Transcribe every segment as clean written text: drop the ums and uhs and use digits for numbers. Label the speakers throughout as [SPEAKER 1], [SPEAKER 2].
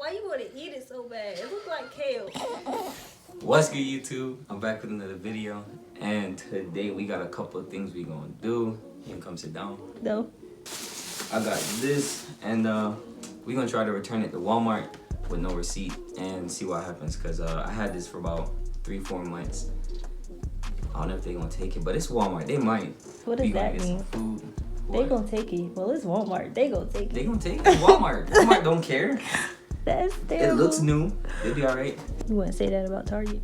[SPEAKER 1] Why you want to eat it so bad? It looks like kale.
[SPEAKER 2] What's good, YouTube? I'm back with another video, and today we got a couple of things we gonna do. You can come sit down.
[SPEAKER 1] No.
[SPEAKER 2] I got this, and we gonna try to return it to Walmart with no receipt and see what happens. Cause I had this for about 3-4 months. I don't know if they gonna take it, but it's Walmart. They might.
[SPEAKER 1] What does that mean?
[SPEAKER 2] Food.
[SPEAKER 1] They gonna take it. Well, it's Walmart. They gonna take it.
[SPEAKER 2] They gonna take it. Walmart. Walmart don't care.
[SPEAKER 1] That's terrible.
[SPEAKER 2] It looks new. They'll be alright.
[SPEAKER 1] You wouldn't say that about Target.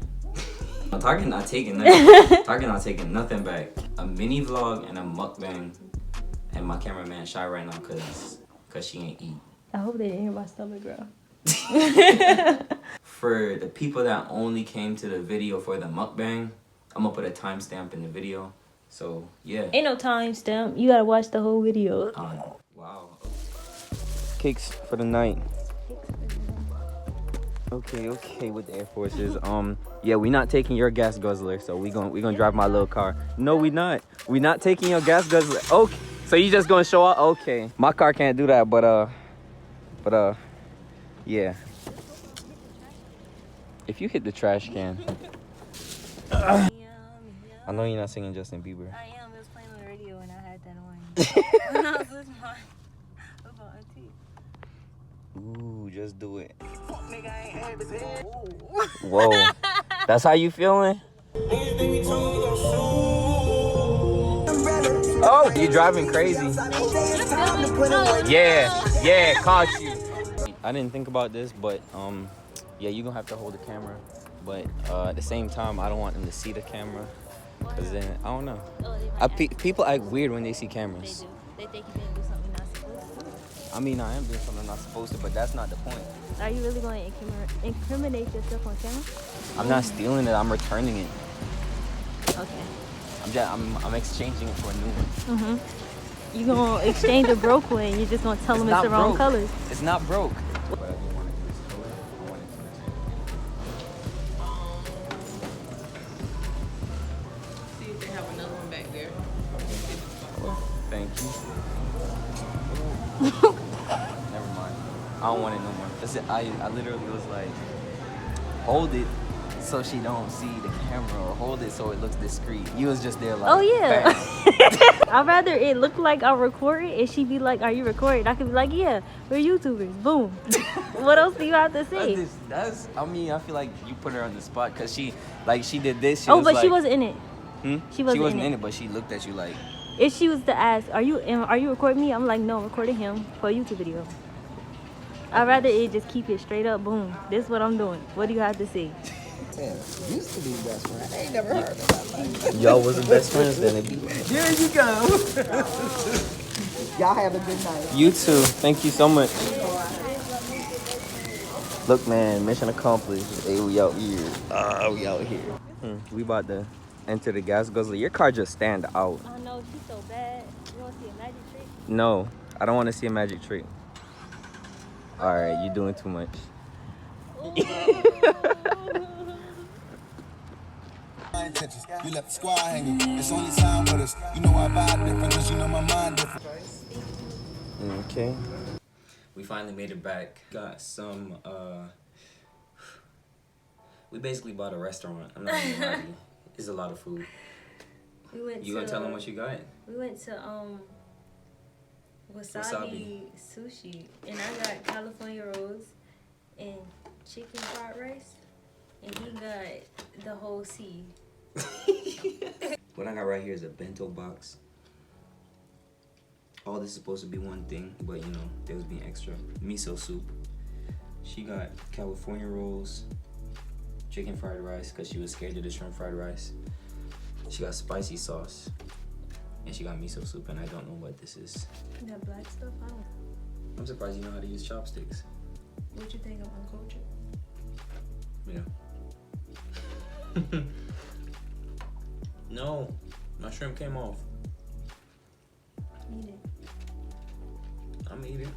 [SPEAKER 2] Target not taking nothing. Target not taking nothing back. A mini vlog and a mukbang, and my cameraman shy right now cause she ain't eat.
[SPEAKER 1] I hope they didn't hear my stomach growl.
[SPEAKER 2] For the people that only came to the video for the mukbang, I'm gonna put a timestamp in the video. So yeah.
[SPEAKER 1] Ain't no timestamp. You gotta watch the whole video.
[SPEAKER 2] Wow. Cakes for the night. Okay, with the Air Forces. Yeah, we not taking your gas guzzler, so we gonna drive my little car. No, we not. We not taking your gas guzzler. Okay, so you just gonna show up? Okay, my car can't do that, but yeah. If you hit the trash can. I know you're not singing Justin Bieber.
[SPEAKER 1] I am. It was playing on the radio and I had that on. When I was with my auntie.
[SPEAKER 2] Ooh, just do it. Whoa, that's how you feeling? Oh, you driving crazy. Yeah, caught you. I didn't think about this, but yeah, you're gonna have to hold the camera. But at the same time, I don't want them to see the camera. Cause then, I don't know. People act weird when they see cameras.
[SPEAKER 1] They do. They think you're gonna do something you're not supposed to.
[SPEAKER 2] I mean, I am doing something I'm not supposed to, but that's not the point.
[SPEAKER 1] Are you really going to incriminate yourself on camera?
[SPEAKER 2] I'm not stealing it. I'm returning it.
[SPEAKER 1] Okay.
[SPEAKER 2] I'm exchanging it for a new one.
[SPEAKER 1] You gonna exchange a broke one? And you're just gonna tell them it's the wrong color.
[SPEAKER 2] It's not broke.
[SPEAKER 3] See if they have another one back there.
[SPEAKER 2] Thank you. Never mind. I don't want it no more. I literally was like, hold it so she don't see the camera, or hold it so it looks discreet. You was just there like,
[SPEAKER 1] oh yeah. I'd rather it look like I'm recording and she be like, are you recording? I could be like, yeah, we're YouTubers. Boom. What else do you have to say?
[SPEAKER 2] I mean, I feel like you put her on the spot because she did this.
[SPEAKER 1] But she wasn't in it. She
[SPEAKER 2] wasn't in it, but she looked at you like.
[SPEAKER 1] If she was to ask, are you recording me? I'm like, no, I'm recording him for a YouTube video. I'd rather it just keep it straight up. Boom. This is what I'm doing. What do you have to say?
[SPEAKER 3] Yeah, used to be best friends. I ain't never heard of that.
[SPEAKER 2] Y'all wasn't best friends then.
[SPEAKER 3] There you go. Y'all have a good night.
[SPEAKER 2] You too. Thank you so much. Look, man, mission accomplished. Hey, we out here. We out here. We about to enter the gas guzzler. Your car just stand out.
[SPEAKER 1] I know, she's so bad. You want to see a magic trick?
[SPEAKER 2] No, I don't want to see a magic trick. All right, you're doing too much.
[SPEAKER 4] You left the squad hanging. It's only time with us. You know I vibe different, cause you know my mind different.
[SPEAKER 2] Okay. We finally made it back. Got some, we basically bought a restaurant. I'm not gonna lie to you. It's a lot of food. You gonna tell them what you got?
[SPEAKER 1] We went to wasabi sushi, and I got California rolls and chicken fried rice, and he got the whole sea.
[SPEAKER 2] What I got right here is a bento box. All this is supposed to be one thing, but you know, they was being extra. Miso soup. She got California rolls, chicken fried rice, because she was scared of the shrimp fried rice. She got spicy sauce, and she got miso soup, and I don't know what this is.
[SPEAKER 1] You got black stuff? I don't.
[SPEAKER 2] I'm surprised you know how to use chopsticks.
[SPEAKER 1] What you think? I'm uncultured?
[SPEAKER 2] Yeah. No, my shrimp came off.
[SPEAKER 1] Eat it.
[SPEAKER 2] I'm eating.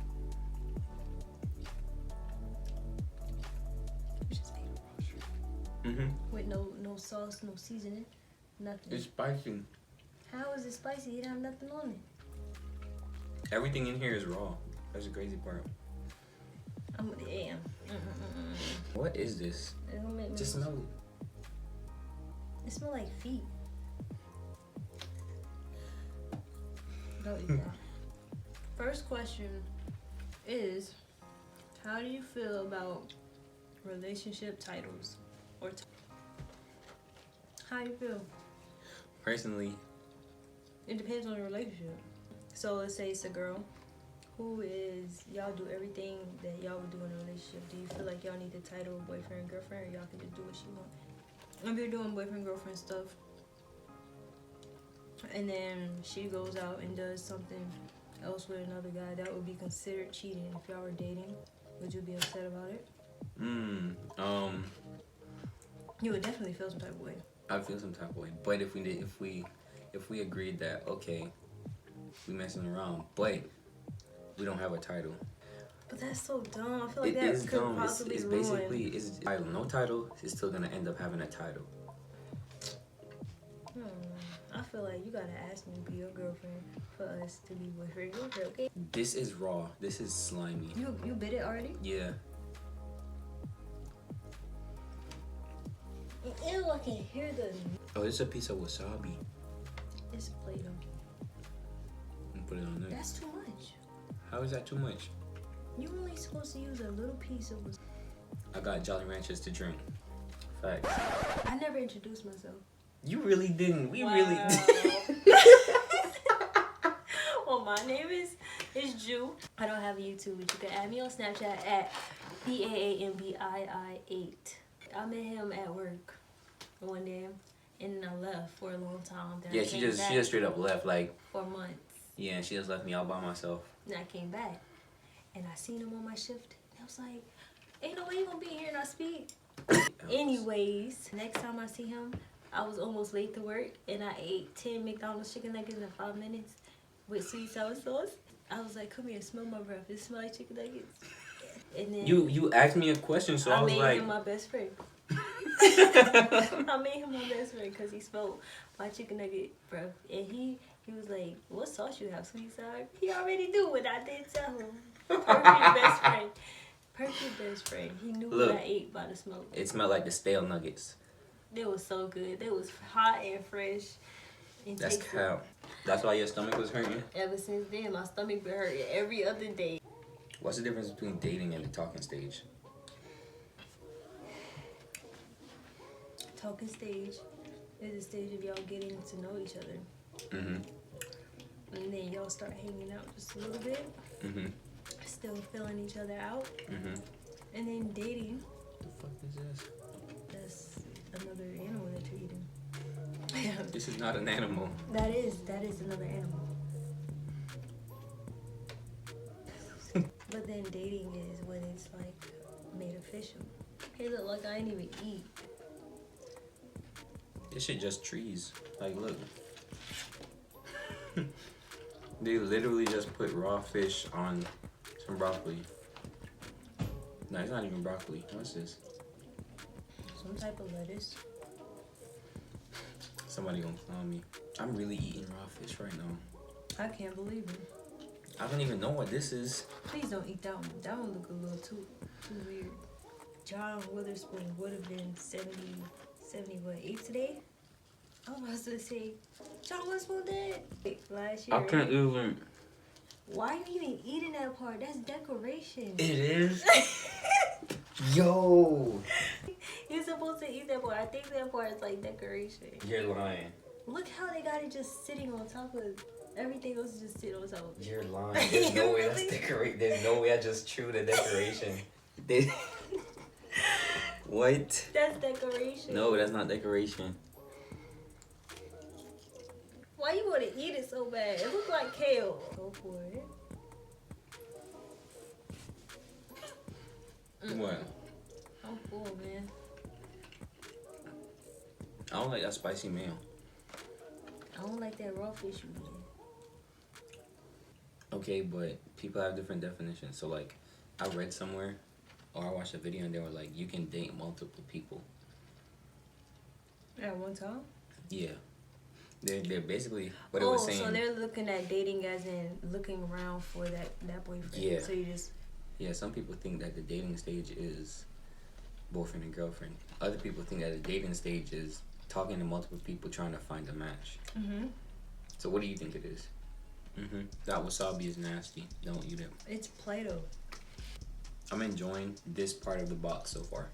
[SPEAKER 1] You just ate a raw shrimp. With no sauce, no seasoning, nothing.
[SPEAKER 2] It's spicy.
[SPEAKER 1] How is it spicy? You don't have nothing on it.
[SPEAKER 2] Everything in here is raw. That's the crazy part.
[SPEAKER 1] I'm damn.
[SPEAKER 2] What is this?
[SPEAKER 1] It don't make me.
[SPEAKER 2] Just smell it.
[SPEAKER 1] It smells like feet. Don't eat that. First question is, how do you feel about relationship titles? Or how do you feel?
[SPEAKER 2] Personally,
[SPEAKER 1] It depends on the relationship. So let's say it's a girl who is, y'all do everything that y'all would do in a relationship. Do you feel like y'all need the title boyfriend, girlfriend, or y'all can just do what you want? If you're doing boyfriend, girlfriend stuff, and then she goes out and does something else with another guy, that would be considered cheating. If y'all were dating, would you be upset about it? You would definitely feel some type of way.
[SPEAKER 2] I feel some type of way. But if we agreed that, okay, we messing around, but we don't have a title.
[SPEAKER 1] But that's so dumb. I feel like
[SPEAKER 2] It
[SPEAKER 1] that
[SPEAKER 2] is
[SPEAKER 1] could
[SPEAKER 2] dumb.
[SPEAKER 1] possibly
[SPEAKER 2] It's
[SPEAKER 1] ruin.
[SPEAKER 2] basically it's title. No title is still gonna end up having a title.
[SPEAKER 1] I feel like you gotta ask me to be your girlfriend for us to be boyfriend, girlfriend. Okay?
[SPEAKER 2] This is raw. This is slimy.
[SPEAKER 1] You bit it already?
[SPEAKER 2] Yeah.
[SPEAKER 1] Ew, I can hear the.
[SPEAKER 2] Oh, it's a piece of wasabi.
[SPEAKER 1] It's Play-Doh.
[SPEAKER 2] And put it on there.
[SPEAKER 1] That's too much.
[SPEAKER 2] How is that too much?
[SPEAKER 1] You only supposed to use a little piece of.
[SPEAKER 2] I got Jolly Ranchers to drink. Facts.
[SPEAKER 1] I never introduced myself.
[SPEAKER 2] You really didn't. We
[SPEAKER 1] Wow.
[SPEAKER 2] really.
[SPEAKER 1] Well, my name is Ju. I don't have a YouTube, but you can add me on Snapchat at BAAMBII8. I met him at work one day, and I left for a long time. Then
[SPEAKER 2] Yeah,
[SPEAKER 1] I
[SPEAKER 2] she
[SPEAKER 1] came
[SPEAKER 2] just
[SPEAKER 1] back
[SPEAKER 2] straight up left. Like,
[SPEAKER 1] for months.
[SPEAKER 2] yeah, she just left me all by myself.
[SPEAKER 1] Then I came back, and I seen him on my shift. And I was like, ain't no way you gonna be here and I speak. Anyways, next time I see him, I was almost late to work, and I ate 10 McDonald's chicken nuggets in 5 minutes with sweet sour sauce. I was like, come here, smell my breath. It smell like chicken nuggets. And then
[SPEAKER 2] You asked me a question, so I was
[SPEAKER 1] made
[SPEAKER 2] like,
[SPEAKER 1] him my best friend. I made him my best friend because he smelled my chicken nugget breath. And he was like, what sauce you have, sweet sour? He already knew what I did tell him. Perfect best friend. Perfect best friend. He knew
[SPEAKER 2] Look,
[SPEAKER 1] what I ate by the smoke.
[SPEAKER 2] it smelled like the stale nuggets.
[SPEAKER 1] They was so good. They was hot and fresh. And
[SPEAKER 2] That's
[SPEAKER 1] tasty.
[SPEAKER 2] cow. That's why your stomach was hurting.
[SPEAKER 1] Ever since then, my stomach been hurting every other day.
[SPEAKER 2] What's the difference between dating and the talking stage?
[SPEAKER 1] Talking stage is a stage of y'all getting to know each other.
[SPEAKER 2] Mm-hmm.
[SPEAKER 1] And then y'all start hanging out just a little bit.
[SPEAKER 2] Mm-hmm.
[SPEAKER 1] Still filling each other out.
[SPEAKER 2] Mm-hmm.
[SPEAKER 1] And then dating,
[SPEAKER 2] The fuck is this?
[SPEAKER 1] that's another animal that you're eating.
[SPEAKER 2] This is not an animal.
[SPEAKER 1] That is another animal. But then dating is when it's like made official. Hey, look, like I ain't even eat.
[SPEAKER 2] This shit just trees. Like, look. They literally just put raw fish on some broccoli. No, it's not even broccoli. What's this?
[SPEAKER 1] Some type of lettuce.
[SPEAKER 2] Somebody gonna clown me. I'm really eating raw fish right now.
[SPEAKER 1] I can't believe it.
[SPEAKER 2] I don't even know what this is.
[SPEAKER 1] Please don't eat that one. That one look a little too weird. John Witherspoon would have been 78 today. I was about to say, John Witherspoon dead last year.
[SPEAKER 2] I can't even.
[SPEAKER 1] Why are you even eating that part? That's decoration.
[SPEAKER 2] It is? Yo!
[SPEAKER 1] You're supposed to eat that part. I think that part is like decoration.
[SPEAKER 2] You're lying.
[SPEAKER 1] Look how they got it just sitting on top of everything else. Just sit on top.
[SPEAKER 2] You're lying. There's no way that's decoration. There's no way I just threw the decoration. What?
[SPEAKER 1] That's decoration.
[SPEAKER 2] No, that's not decoration.
[SPEAKER 1] Why you want to eat it so bad? It looks like kale. Go for it.
[SPEAKER 2] What?
[SPEAKER 1] I'm full, man.
[SPEAKER 2] I don't like that spicy meal.
[SPEAKER 1] I don't like that raw fish you eating.
[SPEAKER 2] Okay, but people have different definitions. So, like, I read somewhere, or I watched a video, and they were like, you can date multiple people.
[SPEAKER 1] At one time?
[SPEAKER 2] Yeah. They're basically what it was saying.
[SPEAKER 1] So they're looking at dating as in looking around for that boyfriend.
[SPEAKER 2] Yeah.
[SPEAKER 1] So you just
[SPEAKER 2] Yeah, some people think that the dating stage is boyfriend and girlfriend. Other people think that the dating stage is talking to multiple people trying to find a match. So what do you think it is? That wasabi is nasty. Don't eat it.
[SPEAKER 1] It's Play-Doh.
[SPEAKER 2] I'm enjoying this part of the box so far.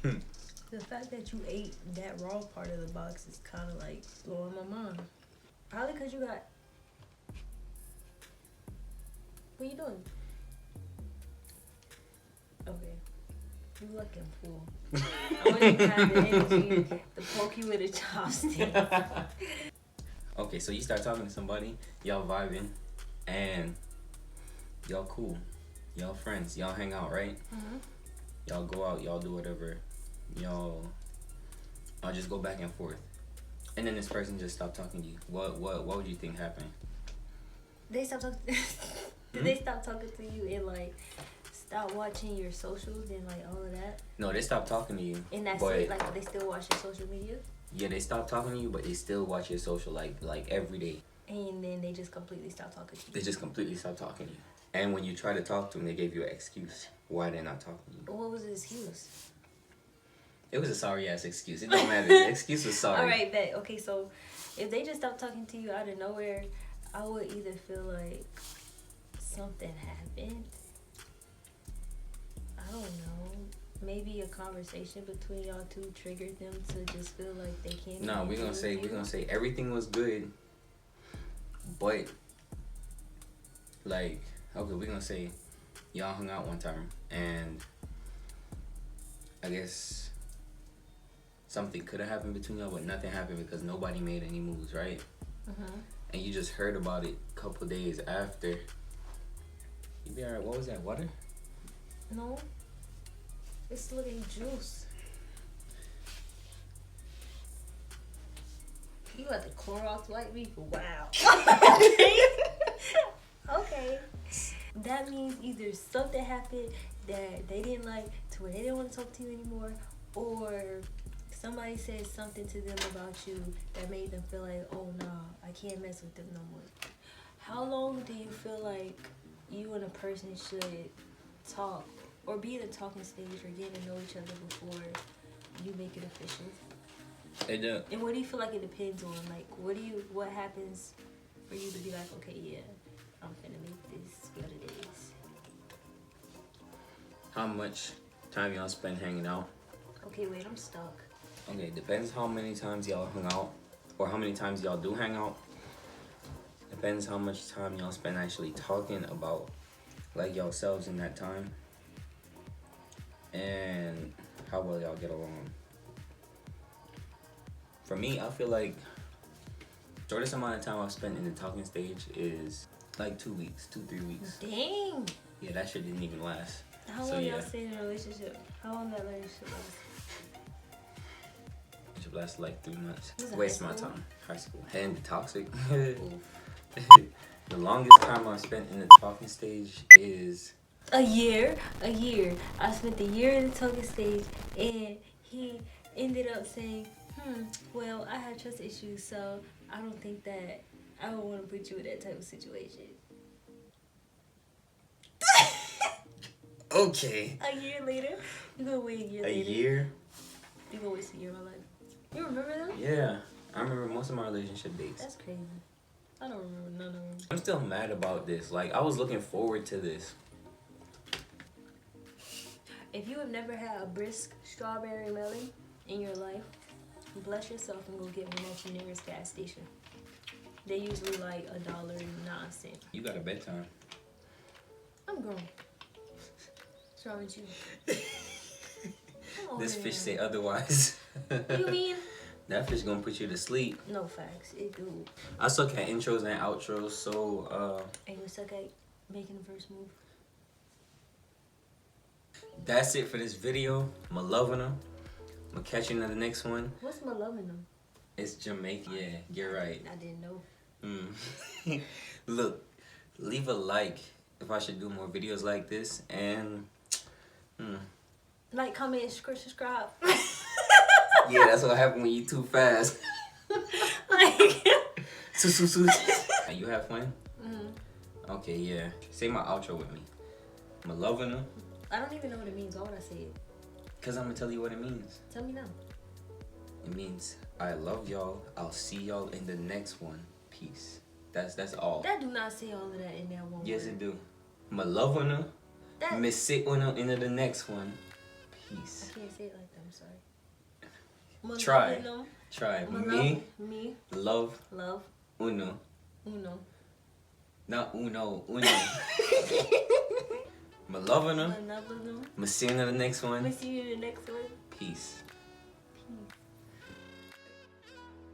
[SPEAKER 1] The fact that you ate that raw part of the box is kind of like blowing my mind. Probably because you got. What you doing? Okay. You looking full. I want you to have the energy to poke you with a chopstick.
[SPEAKER 2] Okay, so you start talking to somebody, y'all vibing, and y'all cool. Y'all friends. Y'all hang out, right? Y'all go out. Y'all do whatever. Y'all just go back and forth. And then this person just stopped talking to you. What would you think happened?
[SPEAKER 1] They stop talking. Did they stop talking to you and like stop watching your socials and like all of that?
[SPEAKER 2] No, they stopped talking to you.
[SPEAKER 1] And that's
[SPEAKER 2] but
[SPEAKER 1] it. Like they still watch your social media.
[SPEAKER 2] Yeah, they stopped talking to you, but they still watch your social like every day.
[SPEAKER 1] And then they just completely stop talking to you.
[SPEAKER 2] They just completely stopped talking to you. And when you try to talk to them, they gave you an excuse why they're not talking to you.
[SPEAKER 1] What was the excuse?
[SPEAKER 2] It was a sorry ass excuse. It don't matter. The excuse was sorry.
[SPEAKER 1] All right, bet. Okay, so if they just stopped talking to you out of nowhere, I would either feel like something happened. I don't know. Maybe a conversation between y'all two triggered them to just feel like they can't.
[SPEAKER 2] No, we're gonna say everything was good, but like, okay, we're gonna say y'all hung out one time and I guess something could have happened between y'all, but nothing happened because nobody made any moves, right? And you just heard about it a couple days after. You be alright. What was that? Water?
[SPEAKER 1] No. It's looking juice. You got the Clorox wipe me? Wow. Okay. That means either something happened that they didn't like to where they didn't want to talk to you anymore, or somebody said something to them about you that made them feel like, oh no, I can't mess with them no more. How long do you feel like you and a person should talk or be in a talking stage or getting to know each other before you make it official?
[SPEAKER 2] It do.
[SPEAKER 1] And what do you feel like it depends on? Like, what happens for you to be like, okay, yeah, I'm finna make this what it is?
[SPEAKER 2] How much time y'all spend hanging out?
[SPEAKER 1] Okay, wait, I'm stuck.
[SPEAKER 2] Okay, depends how many times y'all hung out or how many times y'all do hang out. Depends how much time y'all spend actually talking about like yourselves in that time and how well y'all get along. For me, I feel like shortest amount of time I've spent in the talking stage is like 2 weeks, 2-3 weeks.
[SPEAKER 1] Dang.
[SPEAKER 2] Yeah, that shit didn't even last.
[SPEAKER 1] How long y'all stayed in a relationship? How long that relationship last?
[SPEAKER 2] It lasted like 3 months.
[SPEAKER 1] Was it
[SPEAKER 2] Waste
[SPEAKER 1] high
[SPEAKER 2] my
[SPEAKER 1] school?
[SPEAKER 2] time. High school. And toxic.
[SPEAKER 1] Oof.
[SPEAKER 2] The longest time I've spent in the talking stage is
[SPEAKER 1] A year. I spent a year in the talking stage, and he ended up saying, well, I have trust issues, so I don't think that I would want to put you in that type of situation.
[SPEAKER 2] okay.
[SPEAKER 1] A year later? You gonna wait a year later?
[SPEAKER 2] A year?
[SPEAKER 1] You gonna waste a year of my life. You remember them?
[SPEAKER 2] Yeah. I remember most of my relationship dates.
[SPEAKER 1] That's crazy. I don't remember none of them.
[SPEAKER 2] I'm still mad about this. Like, I was looking forward to this.
[SPEAKER 1] If you have never had a brisk strawberry melon in your life, bless yourself and go get one at your nearest gas station. They usually like $1.09.
[SPEAKER 2] You got a bedtime.
[SPEAKER 1] I'm grown. What's wrong with you? Come on,
[SPEAKER 2] This
[SPEAKER 1] man.
[SPEAKER 2] fish say otherwise.
[SPEAKER 1] You mean?
[SPEAKER 2] That fish gonna put you to sleep.
[SPEAKER 1] No facts. It do.
[SPEAKER 2] I suck at intros and outros, so
[SPEAKER 1] And you suck at making the first move.
[SPEAKER 2] that's it for this video. I'm loving them. I'm gonna catch you in the next one.
[SPEAKER 1] What's my loving them?
[SPEAKER 2] It's Jamaica. Yeah, you're right.
[SPEAKER 1] I didn't know.
[SPEAKER 2] Look, leave a like if I should do more videos like this, and
[SPEAKER 1] Like, comment, subscribe.
[SPEAKER 2] yeah, that's what happened when you too fast.
[SPEAKER 1] Like,
[SPEAKER 2] You have fun? Okay, yeah. Say my outro with me. I'm loving her.
[SPEAKER 1] I don't even know what it means. Why would I say it?
[SPEAKER 2] Cause I'm gonna tell you what it means.
[SPEAKER 1] Tell me now.
[SPEAKER 2] It means I love y'all. I'll see y'all in the next one. Peace. That's all.
[SPEAKER 1] That do not say all of that in that one
[SPEAKER 2] Yes,
[SPEAKER 1] word.
[SPEAKER 2] it do. I'm a love on her.
[SPEAKER 1] That,
[SPEAKER 2] Me sit on her into the next one. Peace.
[SPEAKER 1] I can't say it like that. I'm sorry. Ma
[SPEAKER 2] Try.
[SPEAKER 1] loving them.
[SPEAKER 2] Try.
[SPEAKER 1] Ma
[SPEAKER 2] Me
[SPEAKER 1] me
[SPEAKER 2] love
[SPEAKER 1] love
[SPEAKER 2] uno.
[SPEAKER 1] uno.
[SPEAKER 2] Not uno. Uno. I'm loving her.
[SPEAKER 1] Ma loving them.
[SPEAKER 2] I'm see you in the next
[SPEAKER 1] Let me
[SPEAKER 2] one.
[SPEAKER 1] see you in the next one.
[SPEAKER 2] Peace.